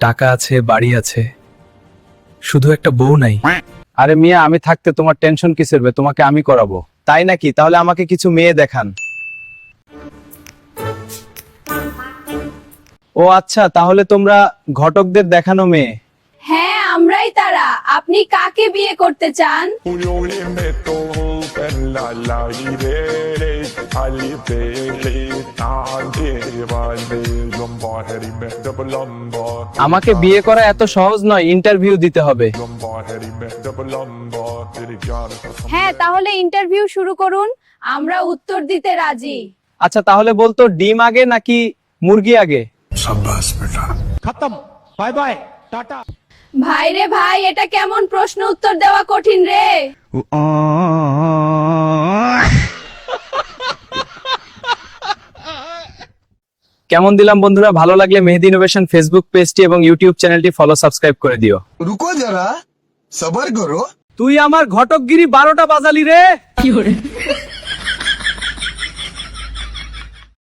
টাকা আছে, বাড়ি আছে, শুধু একটা বউ নাই। আরে মিয়া, আমি থাকতে তোমার টেনশন কিসের বে? তোমাকে আমি করাবো। তাই নাকি? তাহলে আমাকে কিছু মেয়ে দেখান। ও আচ্ছা, তাহলে তোমরা ঘটকদের দেখানো মেয়ে। হ্যাঁ, আমরাই তারা। আপনি কাকে বিয়ে করতে চান? আমাকে বিয়ে করা এত সহজ নয়, ইন্টারভিউ দিতে হবে। হ্যাঁ, তাহলে ইন্টারভিউ শুরু করুন, আমরা উত্তর দিতে রাজি। আচ্ছা, তাহলে বলতো ডিম আগে নাকি মুরগি আগে? ভাই রে ভাই, এটা কেমন প্রশ্ন, উত্তর দেওয়া কঠিন রে। কেমন দিলাম বন্ধুরা? ভালো লাগলে মেহেদি ইনোভেশন ফেসবুক পেজটি এবং ইউটিউব চ্যানেলটি ফলো সাবস্ক্রাইব করে দিও। रुको जरा सबर करो। তুই আমার ঘটকগিরি 12টা বাজালি রে।